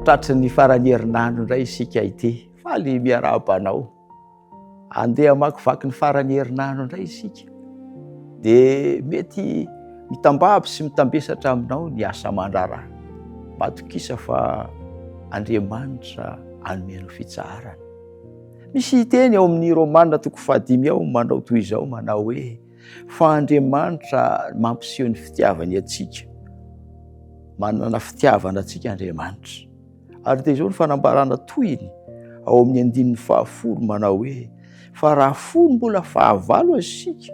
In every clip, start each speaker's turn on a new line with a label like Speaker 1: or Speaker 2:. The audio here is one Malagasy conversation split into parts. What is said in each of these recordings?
Speaker 1: tratry ny farany herinandro indray isika ity faly miarabanao andeha amakivaky ny farany herinandro indray isika dia mety mitambavy sy mitambesatra aminao ny asa mandrara matokisa fa Andriamanitra anomenao fitsaharana. Misy teny ao amin'ny Romanina 5 ao manao toy izao manao hoe fa Andriamanitra mampiseho ny fitiavany atsika, manana fitiavana atsika Andriamanitra. Ary dia izao ny fanambarana toyiny ao amin'ny 10 manao hoe fa raha fony mbola fahavalo asika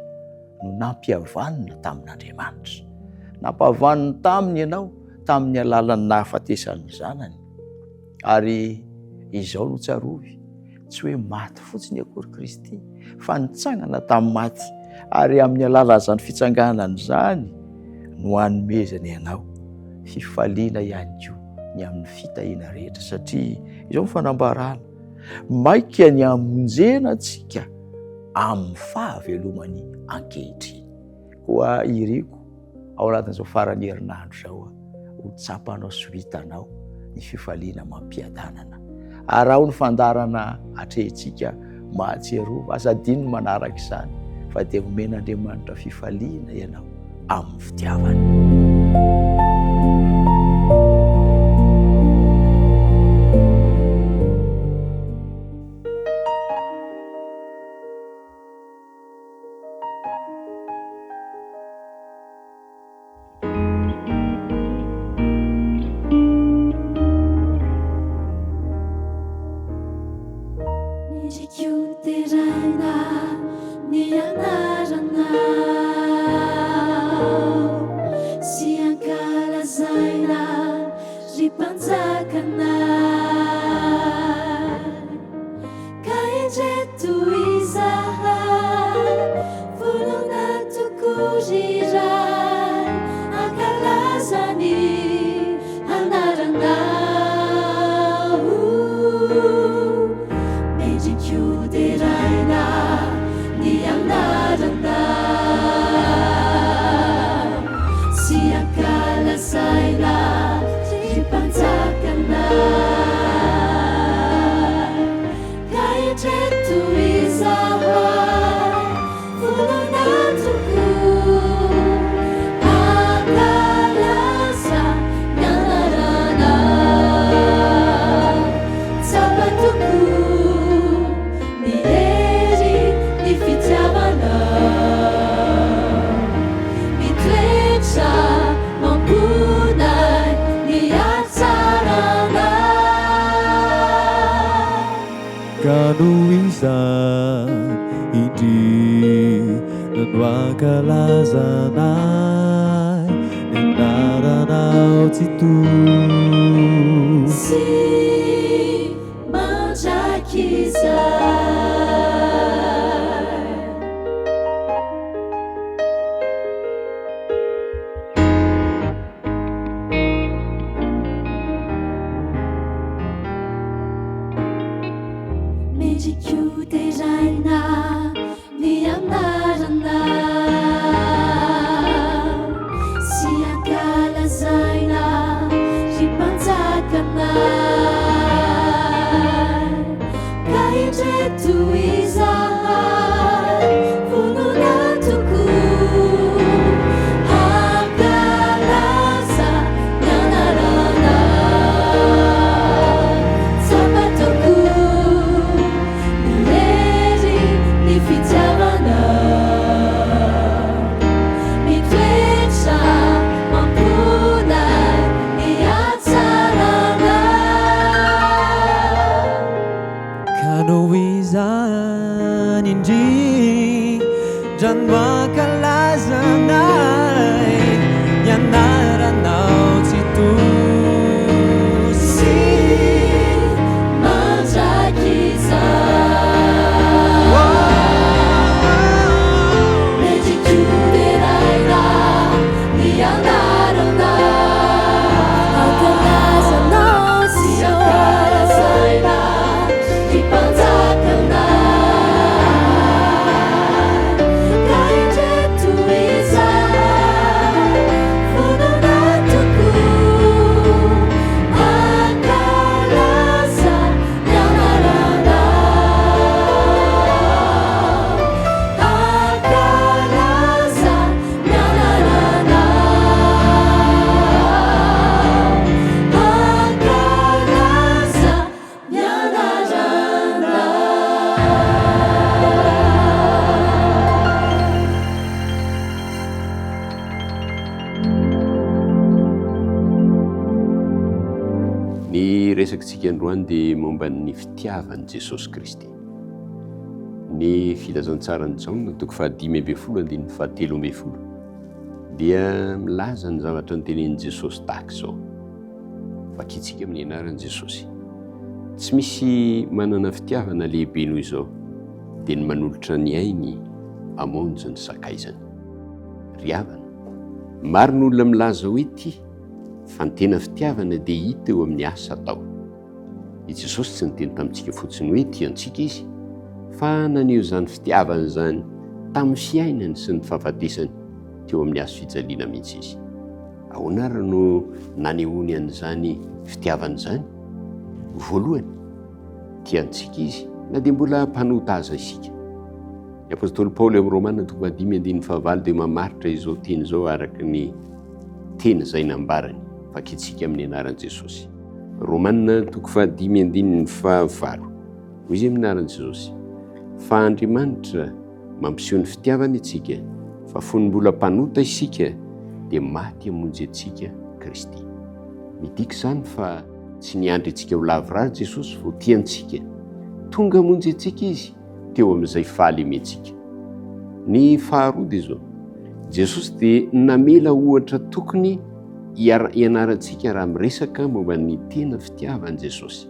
Speaker 1: no nampihavanina tamin'Andriamanitra. Nampahavanina taminy ianao tamin'ny alalan'ny nahafatesan'ny zanany. Ary izao no tsarovy, tsy hoe maty fotsiny akory Kristy fa nitsangana tamin'ny maty, ary amin'ny alalan'izany fitsanganana izany no hanomezana ianao fifaliana ihany koa ny amin'ny fitahiana rehetra, satria izao ny fanambarana maika ny hamonjena antsika amin'ny fahavelomany ankehitriny. Koa iriko ao anatin'izao farany herinandro izao ho tsapanao sy ho hitanao ny fifaliana mampiadanana. Ary ao ny fandarana atrehintsika mahatsiarova, aza adino manaraka izany fa dia omen'Andriamanitra fifaliana ianao amin'ny fitiavany.
Speaker 2: Zaina, Ny resakitsika androany dia momba ny fitiavan'i Jesosy Kristy. Ny filazantsarany Jaona toko 5:17 dia milaza ny zavatra nytenenin'i Jesosy tahaka izao. Vakitsika amin'ny anaran'i Jesosy. Tsy misy manana fitiavana lehibe noho izao dia ny manolotra ny ainy amonjy ny sakaizany. Ry havana, maro ny olona milaza hoe ity fa ny tena fitiavana dia hita eo amin'ny asa atao. I Jesosy tsy niteny tamintsika fotsiny hoe tiantsika izy, fa naneho izany fitiavana izany tamin'ny fiainany sy ny fahafatesany teo amin'ny asa fijaliana mihitsy izy. Ahoana ary no nanehony an'izany fitiavana izany? Voalohany, tiantsika izy na dia mbola mpanota aza isika. Ny apôstôly Paoly amin'ny Romana 5:15 dia mamaritra izao teny izao araka ny teny izay nambarany. Vakitsika amin'ny anaran'i Jesosy. Romana 5:15 hoy izy amin'ny anaran'i Jesosy: fa Andriamanitra mampiseho ny fitiavany itsika, fa fony mbola mpanota isika dia maty hamonjy antsika Kristy. Midika izany fa tsy niandry antsika ho lavorary Jesosy vao tiantsika, tonga hamonjy antsika izy teo amin'izay fahalemetsika. Ny faharoa dia izao: Jesosy dia namela ohatra tokony ianarantsika raha miresaka momba ny tena fitiavan'i Jesosy.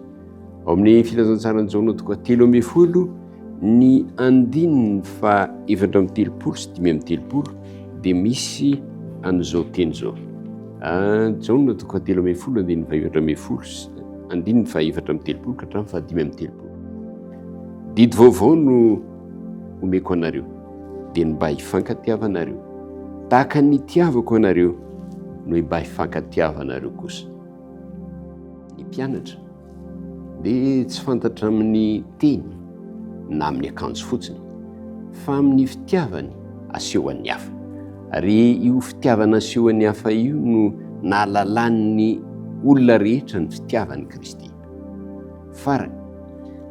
Speaker 2: Ao amin'ny filazantsarany Jaona toko 3:10 ny 4:7-5 dia misy an'izao teny izao. Jaona toko 3:10-5 didy vaovao no omeko anareo, dia mba hifankatiavanareo tahaka ny tiavako anareo no mba hifankatiavanareo kosa. Ny mpianatra dia tsy fantatra amin'ny teny na amin'ny akanjo fotsiny, fa amin'ny fitiavany aseho an'ny hafa. Ary io fitiavana aseho an'ny hafa io no nahalalan'ny olona rehetra ny fitiavan'i Kristy. Farany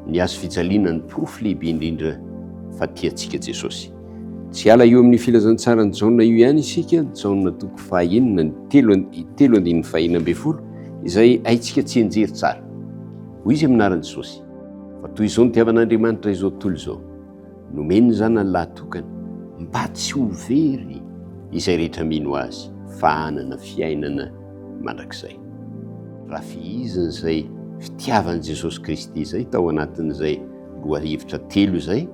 Speaker 2: ny azo fijaliana ny porofo lehibe indrindra fa tiantsika Jesosy. Tsy ala eo amin'ny filazantsarany Jaona io ihany isika, Jaona toko 5:3-5 izay haitsika tsy enjery tsara. Hoy izy amin'ny anaran'i Jesosy: fa toy izao ny tiavan'Andriamanitra izao tontolo izao, nomeny ny zanany lahatokana mba tsy ho very izay rehetra mino azy, fa hanana fiainana mandrakizay. Raha fihiziny izay fitiavan'i Jesosy Kristy izay tao anatin'izay 2 hevitra 3 izay,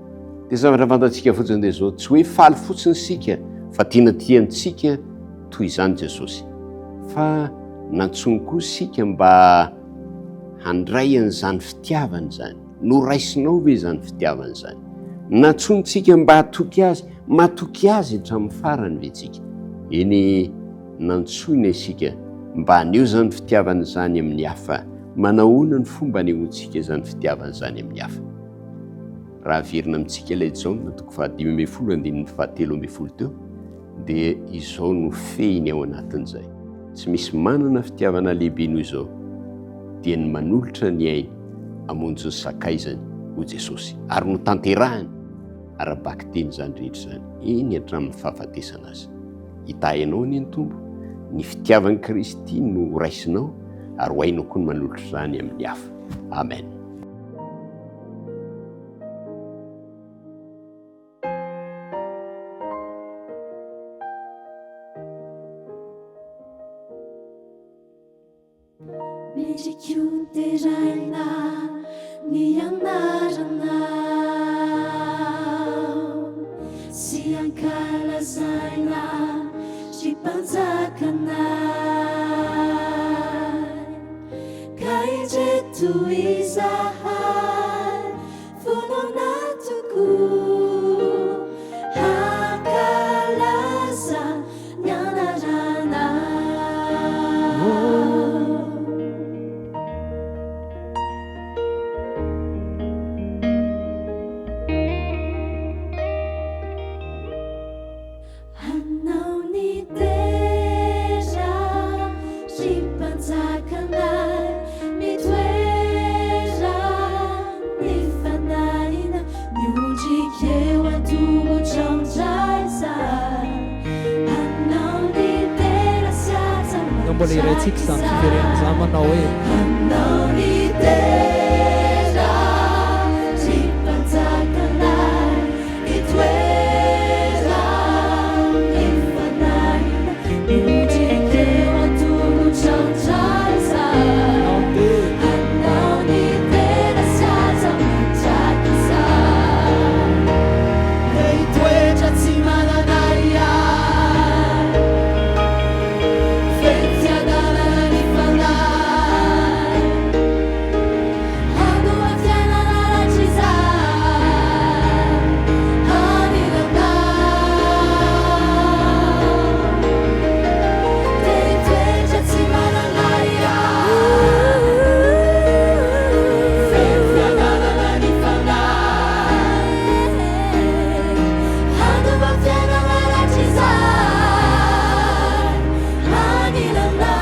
Speaker 2: dia zavatra fantatsika fotsiny dia izao: tsy hoe faly fotsiny sika fa tena tiantsika toy izany Jesosy, fa nantsony koa sika mba handray an'izany fitiavana izany. Noraisinao ve izany fitiavana izany? Nantsontsika mba hatoky azy, matoky azy hatramin'ny farany ve tsika? Eny, nantsony isika mba haneho izany fitiavana izany amin'ny hafa. Manahoana ny fomba hanehoantsika izany fitiavana izany amin'ny hafa? Raha verina amintsika ilay Jaona toko 5:13 teo, dia izao no fehiny ao anatin'izay: tsy misy manana fitiavana lehibe noho izao dia ny manolotra ny ainy amonjy ny sakaizany ho Jesosy, ary no tanterahany ara-baky teny izany rehetra izany eny hatramin'ny fahafatesana azy. Hitahinao ny tombo, ny fitiavan'i Kristy no raisinao, ary ho hainao koa ny manolotra izany amin'ny hafa. Amen.
Speaker 3: Mendrikio teraina ny anaranao, sy ankalazaina sy mpanjakanay, ka indreto izahay vonona tokoa hankalaza ny anaranao. Mitoera ny fanaina
Speaker 4: mbola iraintsika izany fiverenana izany manao hoe
Speaker 3: hanao ny tena sy mpanjakanay itoera ifanahina nodrikeo antongotrandranza hanao ny tena sy aza manjakisa ny toetra tsy mananay ay fetianarana ny fanay handoa fiainana ratr'izay hanilanao te toetra tsy mananay ay fetianarana ny fanay handoa fiainana ratr'izay hanilanao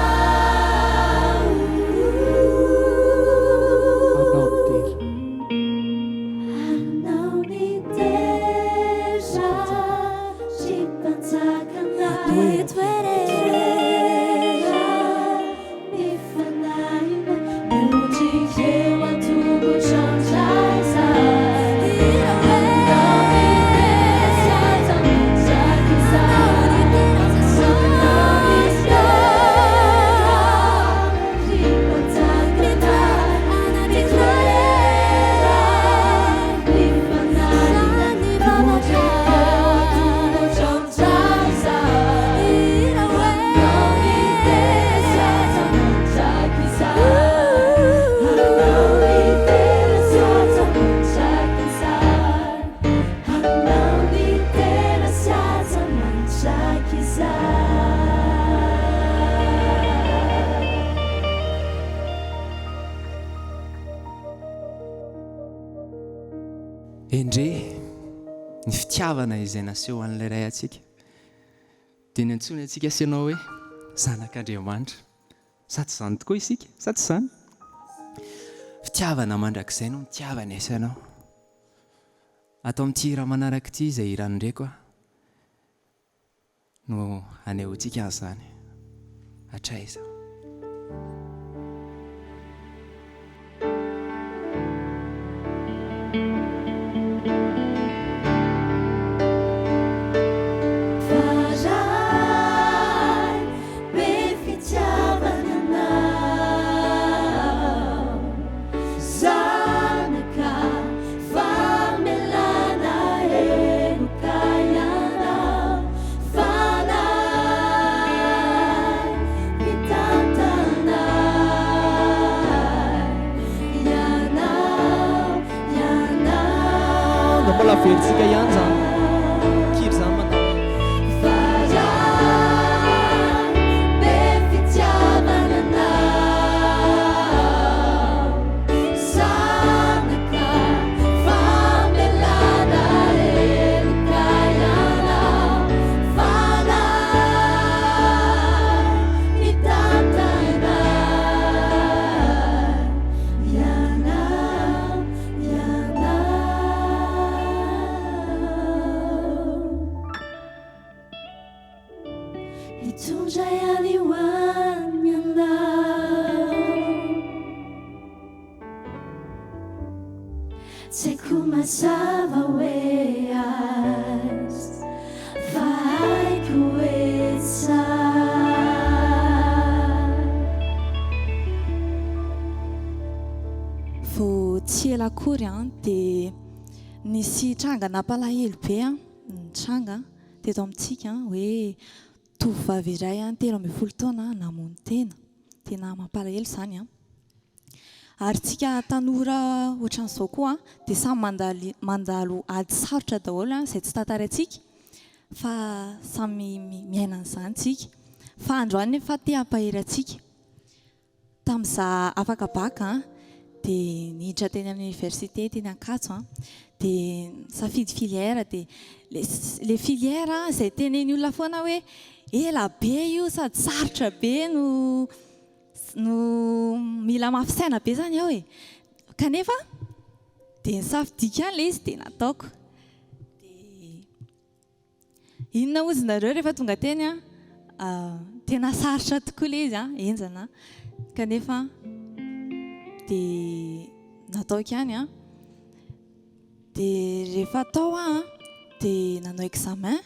Speaker 4: hanao ny tera
Speaker 3: hanao ny tera sy mpanjakanay toerera ny fanahina nodrikeo antongotrandrazay hanao ny tera sy aza manjakizay hanao ny tera sy mpanjakanay ny toerera ny fanahina nodrikeo antongotrandrazay hanao ny tera sy aza manjakizay hanao ny tera sy aza manjakizay hanao ny tera sy aza manjakizay
Speaker 5: endre ny fitiavana izay naseho an'ilay ray atsika dia ny antsony atsika asianao hoe zanak'Andriamanitra sady izany tokoa isika sady izany fitiavana mandrakizay no mitiavana isanao atao amin'ity hira manaraka ity izay hiranindreko no anehoantsika an'izany hatraiza
Speaker 3: faray be fitiavana anao zanaka famelana heloka ianao fanay mitantanay ianao
Speaker 4: da mbola velontsika ihany zany kiry zany manao
Speaker 3: faray be fitiavana anao zanaka famelana heloka ianao fanay mitantanay ianao hitondra ihany ho an'ny anao tsy haiko mazava hoe aiza fa haiko hoe tsara
Speaker 6: vao tsy ela akory dia nisy tranga nampalahelo be ny tranga teto amintsika hoe tovovavy iray 13 taona namony tena mampalahelo izany ary tsika tanora ohatran'izao koa dia samy mandalo ady sarotra daholo izay tsy tantaraintsika fa samy miaina an'izany tsika fa androany nefa te hampahery antsika tamin'izaho afaka baka dia niditra teny amin'ny université teny Ankatso dia safidy filière dia le filière izay teneny olona foana hoe ela be io sady sarotra be no mila mafisaina be zany aho kanefa dia nisafidika ihany ilay izy dia nataoko dia inona ozy nareo rehefa tonga teny tena sarotra tokoa ilay izy enjana kanefa dia nataoko ihany dia rehefa tao dia nanao examen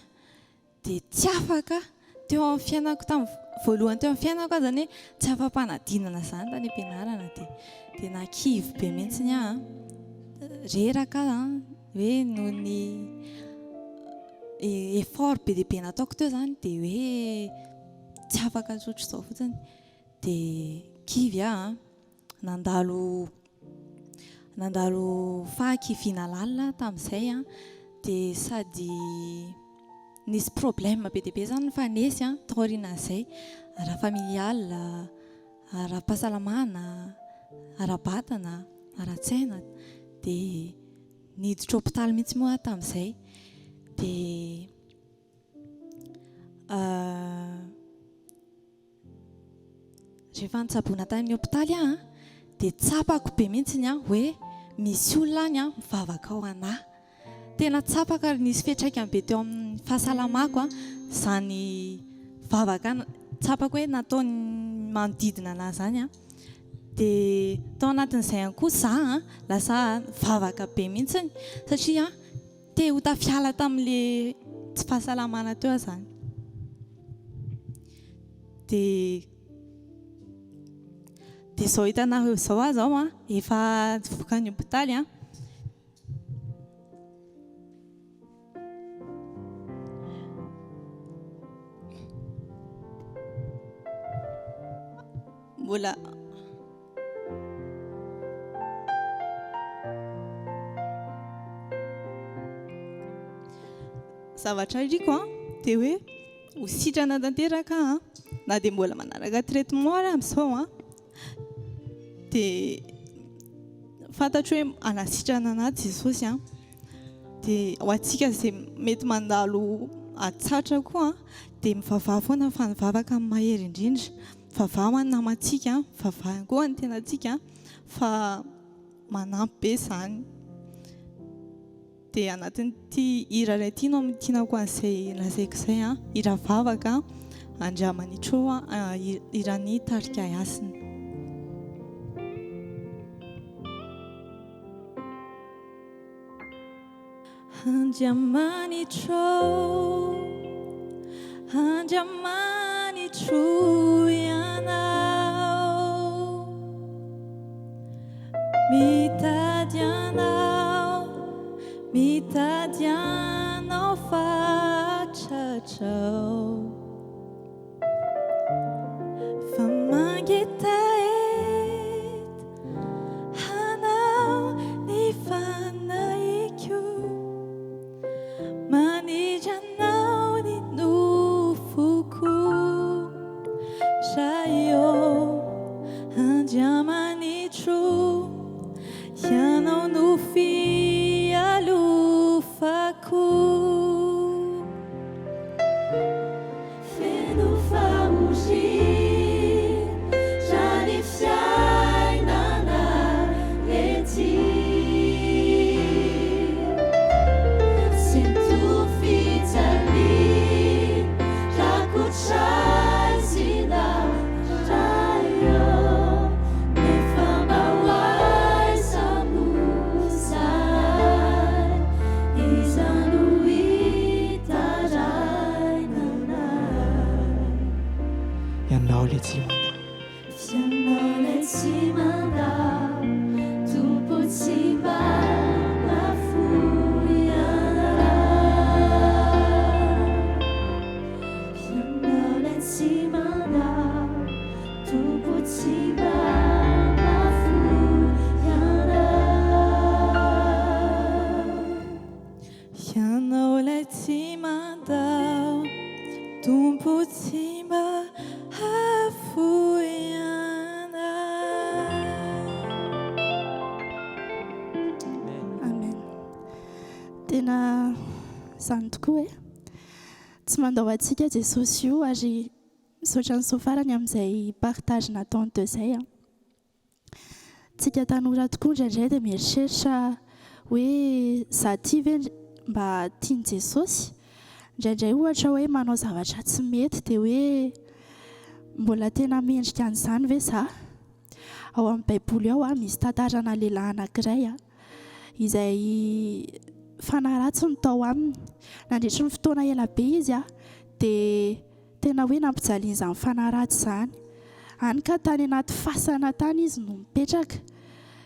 Speaker 6: dia tsy afaka teo amin'ny fiainako tamin'ny voalohany teo amin'ny fiainako zany hoe tsy afa-panadinana zany tany am-pianarana dia nakivy be mihitsiny reraka hoe noho ny effort be dia be nataoko teo zany dia hoe tsy afaka tsotro izao fotsiny dia kivy nandalo fahakiviana lalina tamin'izay dia sady nisy problème be dia be zany fanesy taorian'izay ara-familial, ara-pahasalamana, ara-batana, ara-tsaina dia niditra hôpitaly mihitsy moa tamin'izay dia rehefa nitsaboana tany hôpitaly dia tsapako be mihitsiny hoe misy olona any mivavaka ao anahy. Tena tsapaka ary nisy fiantraikany be teo amin'ny fahasalamako zany vavaka tsapako hoe nataony manodidina anahy zany dia tao anatin'izay ihany koa za lasa vavaka be mihitsiny satria te ho tafiala tamin'ilay tsy fahasalamana teo zany dia izao hitanareo izao zao efa vokany hôpitaly mbola zavatra iriko dia hoe ho sitrana tanteraka na dia mbola manaraka traitement ary amin'izao dia fantatro hoe anasitrana anaty Jesosy dia ho antsika izay mety mandalo atsatra koa dia mivavah foana fa nivavaka amin'ny mahery indrindra vavaha ho any namantsika vavaha koa ny tenantsika fa manampy be izany dia anatin'ity hira iray ity no tianako an'izay lazaiko izay hira vavaka Andriamanitro hirany tarika Yasina. Andriamanitro, Andriamanitro ianao, mitady anao fatratrao, fa mangita anao ny fanaiko, manijranao ny nofoko, saio Andriamanitro ianao no fialofako.
Speaker 3: Feno famugir já ni fiainana ety, sinto fitali rakotraj zinarayo, ny fambahoay samusay izano hitarainanay.
Speaker 4: Ianao le tsy mandao,
Speaker 3: Fianao le tsy mandao, tompo tsy mba mahafoy anareo. Fianao le tsy mandao, tompo tsy mba mahafoy anareo.
Speaker 6: Ianao ilay tsy mandao, tompo tsy mba hafoy anay.
Speaker 7: Amen. Tena izany tokoa hoe tsy mandao antsika Jesosy io ary misaotra ny soafarany amin'izay partage nataony teo izay. Tsika tanora tokoa indraindray dia mieritreritra hoe za ty ve mba tiany Jesosy indraindray ohatra hoe manao zavatra tsy mety dia hoe mbola tena mendrika an'izany ve za. Ao amin'ny baiboly ao misy tantarana lehilahy anankiray izay fanaratsy no tao aminy. Nandritry ny fotoana ela be izy dia tena hoe nampijaliana izany fanaratsy izany. Hany ka tany anaty fasana tany izy no mipetraka.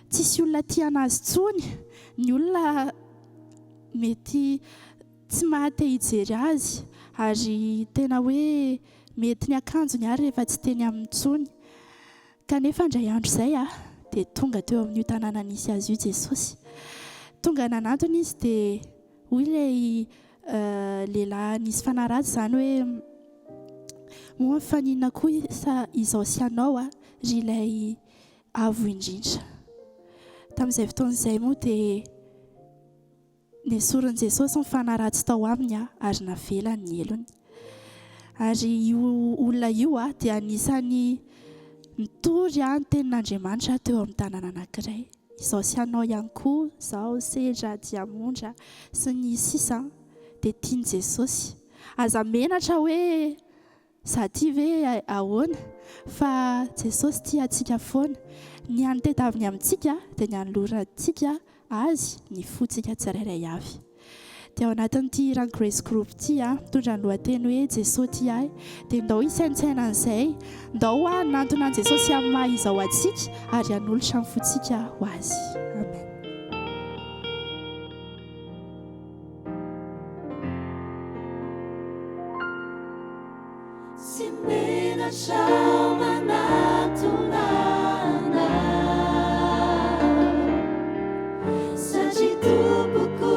Speaker 7: Tsisy olona tia anazy intsony. Ny olona mety tsy mahate hijery azy ary tena hoe mety ny akanjony ary rehefa tsy teny amin'ny intsony. Kanefa indray andro izay dia tonga teo amin'io tanàna nisy azy io Jesosy. Tonga nanantona izy dia hoy ilay lehilahy nisy fanaratsy izany hoe moa faninona koa izao sy anao ry ilay avo indrindra. Tamin'izay fotoan'izay moa dia nesorin'i Jesosy ny fanaratsy tao aminy ary navelany ny elony. Ary io olona io dia anisany nitory ny tenin'Andriamanitra teo amin'ny tanàna anankiray. Izao sy anao ihany koa, izao sedra diamondra sy ny sisa dia tiany Jesosy. Aza menatra hoe za tia ve ahoana fa Jesosy tia antsika foana. Ny antetaviny amintsika dia ny anolorantsika azy ny fontsika tsirairay avy. Dia ao anatin'ity Run Grace Group ity mitondra ny lohateny hoe Jesosy tia ahy. Dia ndao isaintsaina an'izay, ndao nantona an'i Jesosy amin'ny maha izao antsika ary hanolotra ny fontsika ho azy. Amen.
Speaker 3: Tsy menatra manatonana satria tompoko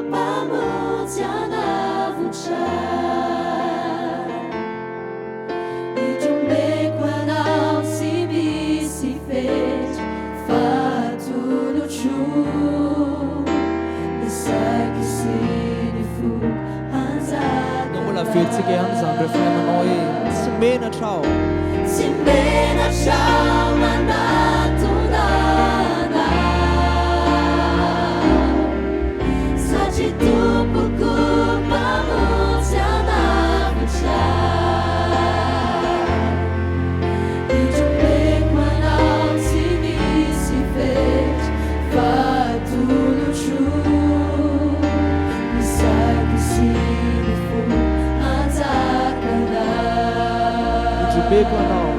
Speaker 3: mpamonjy anavotra. Itrombeko anao tsy misy fety fatolotro. Isaky sy ny fo hanjaka.
Speaker 4: No mbola velontsika ihany izany refrain manao hoe tsy menatra aho.
Speaker 3: Tsy menatra manatonana satria tompoko mpamonjy anavotra. Itrombeko anao tsy misy fety fatolotro. Isaky sy ny fo hanjakana.
Speaker 4: Itrombeko anao.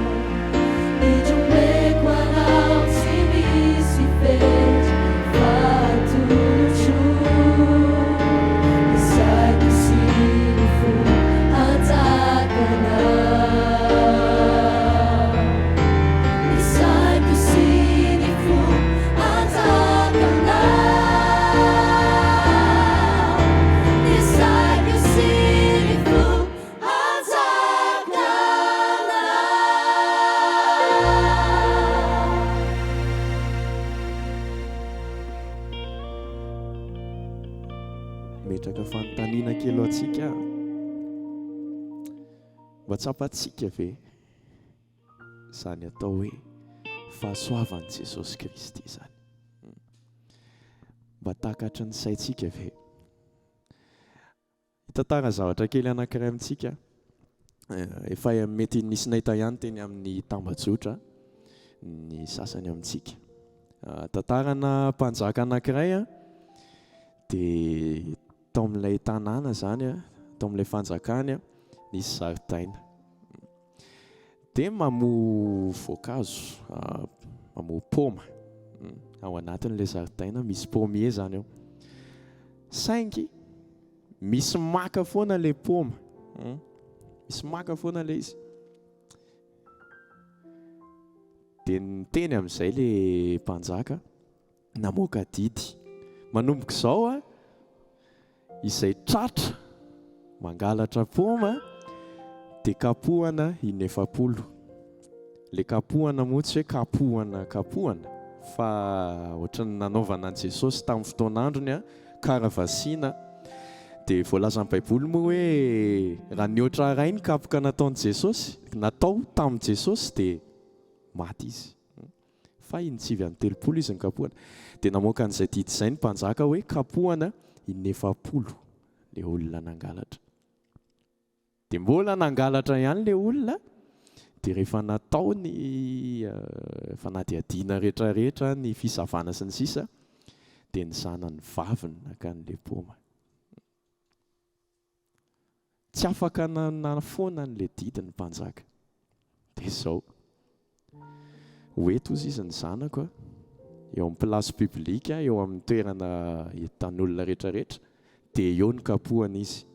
Speaker 3: Itrombeko anao tsy misy fety fatolotro. Isaky sy ny fo hanjakana. Isaky sy ny fo hanjakana. Isaky sy ny fo hanjakana.
Speaker 8: Metraka fanontaniana kely atsika. Mba tsapantsika ve izany atao hoe fahasoavan'i Jesosy Kristy izany. Mba takatry ny saintsika ve. Hitantara zavatra kely anankiray amintsika. Efa mety nisy nahita ihany teny amin'ny tambajotra ny sasany amintsika. Tantarana mpanjaka anankiray dia tao amin'ilay tanàna zany tao amin'ilay fanjakany nisy zaridaina. Dia mamoa voankazo, mamoa paoma. Ao anatin'ilay zaridaina misy pommier zany ao. Saingy misy maka foana ilay paoma. Misy maka foana ilay izy. Dia niteny amin'izay ilay mpanjaka namoaka didy. Manomboka izao izay tratra mangalatra paoma dia kapohana in-efapolo. Ilay kapohana moa tsy hoe kapohana fa ohatran'ny nanaovana an'i Jesosy tamin'ny fotoan'androny karavasiana. Dia voalazan'ny Baiboly moa hoe raha niotra iray ny kapoka nataon'i Jesosy, natao tamin'i Jesosy dia maty izy. Fa in-tsivy amin'ny telopolo izy ny kapohana. Dia namoaka an'izay didy izay ny mpanjaka hoe kapohana in-efapolo ilay olona nangalatra. dia mbola nangalatra ihany le olona dia rehefa natao ny fanadiadiana rehetrarehetra ny fisavana sy ny sisa dia ny zanany vaviny nakan'le paoma. Tsy afaka nafoana n'le didy ny mpanjaka. Dia izao hoeto izy ny zanako eo amin'ny place publique eo amin'ny toerana hitan'olona rehetrarehetra dia eo ny kapohana izy.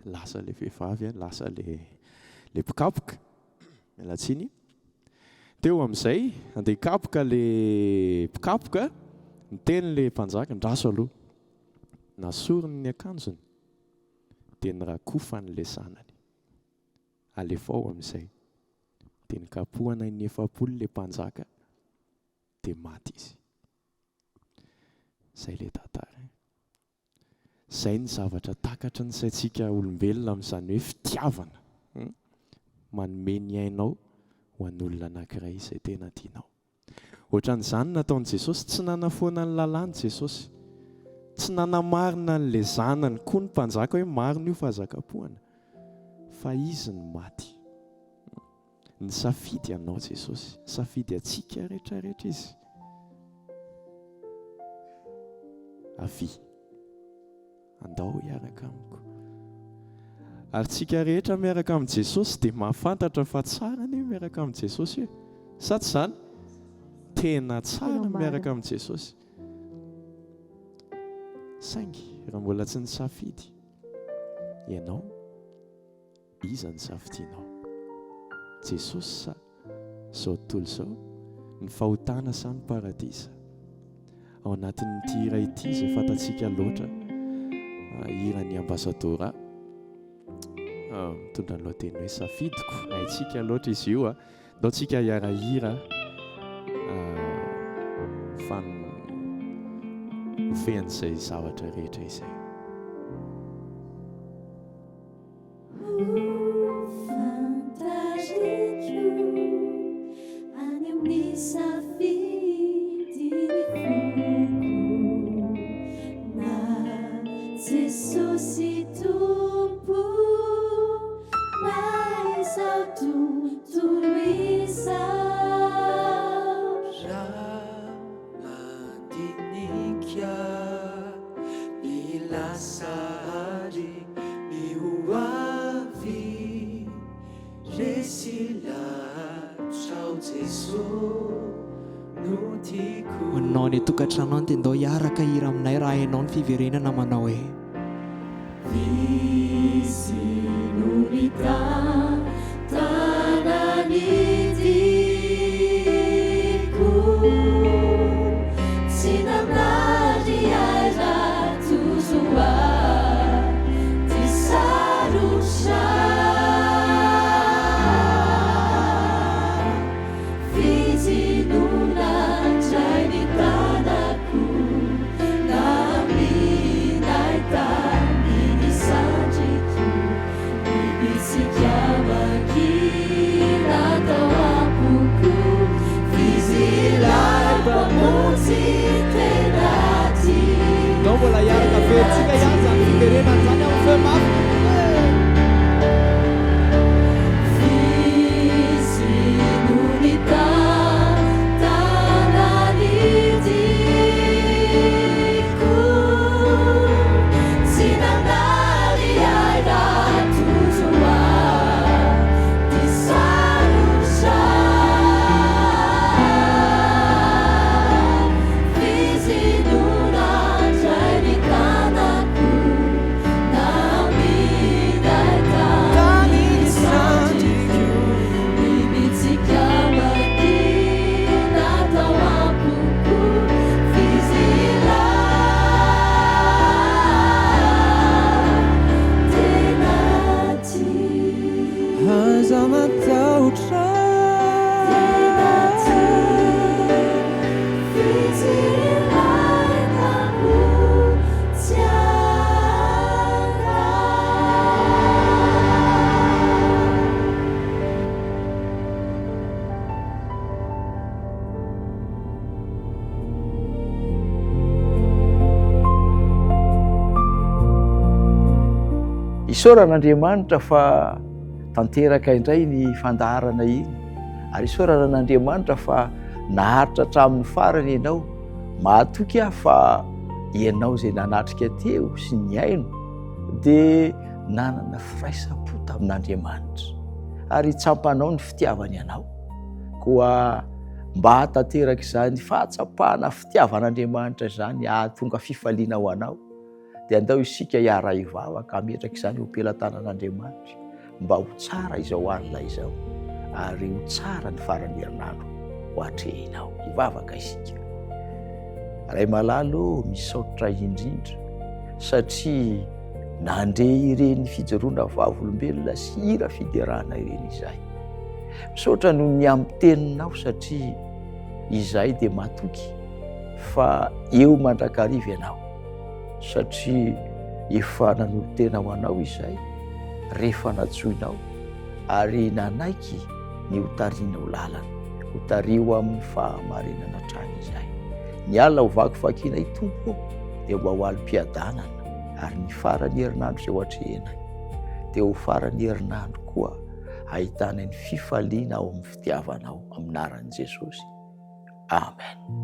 Speaker 8: Lasa le vehivavy lasa le mpikapoka mialatsiny. Teo amin'izay andeha hikapoka le mpikapoka ny tenin'le mpanjaka ndraso aloha nasorony ny akanjony dia nyrakofan'le zanany alefao amin'izay dia nikapohana ny 7 le mpanjaka dia maty izy. Zay le tantara. Zay ny zavatra takatra ny saintsika olombelona amin'izany hoe fitiavana manome ny ainao ho an'olona anankiray izay tena tianao. Ohatran'izany nataon'i Jesosy, tsy nanafoana ny lalàny Jesosy, tsy nanamarina n'le zanany koa ny mpanjaka hoe marina io fahazakapohana, fa izy ny maty. Ny safidy anao Jesosy, safidy atsika rehetrarehetra izy. Avy andao hiaraka amiko. Ary tsika rehetra miaraka amin'ny Jesosy dia mahafantatra fa tsara ny miaraka amin'ny Jesosy io. Sa tsy izany? Tena tsara miaraka amin'ny Jesosy. Saingy raha mbola tsy nisafidy ianao, iza ny safidianao? Jesosy sa izao tontolo izao ny fahotana sa ny paradisa? Ao anatin'ity hira ity izay fantatsika loatra, hiran'ny ambasadora mitondra ny lohateny hoe safidiko. Haintsika loatra izy io ndao tsika hiara-hira fa hofehan'izay zavatra rehetra izay.
Speaker 4: Manao ny tokantrano any dia ndao hiaraka hira aminay raha hainao ny fiverenana manao hoe
Speaker 3: Visy no mitantana ny tiako, tsy namnary aira tozoa ty sarotra. Fijinonandray ny tanako na minay tany ny sandriko, ny nisikiao
Speaker 1: isaoran'Andriamanitra fa tanteraka indray ny fandaharana iny, ary isaorana n'Andriamanitra fa naharitra hatramin'ny farany ianao, mahatoky aho fa ianao izay nanatrika teo sy ny aino dia nanana firaisam-po tamin'Andriamanitra, ary tsampanao ny fitiavany ianao. Koa mba hatanteraka izany fahatsapahana fitiavan'Andriamanitra izany ahatonga fifaliana ho anao, dia andao isika hiara hivavaka hametraka izany ho ampelantanan'Andriamanitra mba ho tsara izao alina izao, ary ho tsara ny farany herinandro ho atrehinao. Hivavaka isika. Ray malalo misaotra indrindra satria nandre ireny fijoroana vavolombelona sy hira fiderana ireny izahay. Misaotra noho ny amiteninao satria izahay dia matoky fa eo mandrakariva ianao, satria efa nanolotena ho anao izahay rehefa natsoinao, ary nanaiky ny hotariana ho lalana, hotario amin'ny fahamarinana trany izahay. Ny alina ho vakivakianay tompo dia mba ho alim-piadanana, ary ny farany herinandro izay ho atrehinay dia ho farany herinandro koa ahitana ny fifaliana ao amin'ny fitiavanao, amin'ny anaran'i Jesosy. Amen.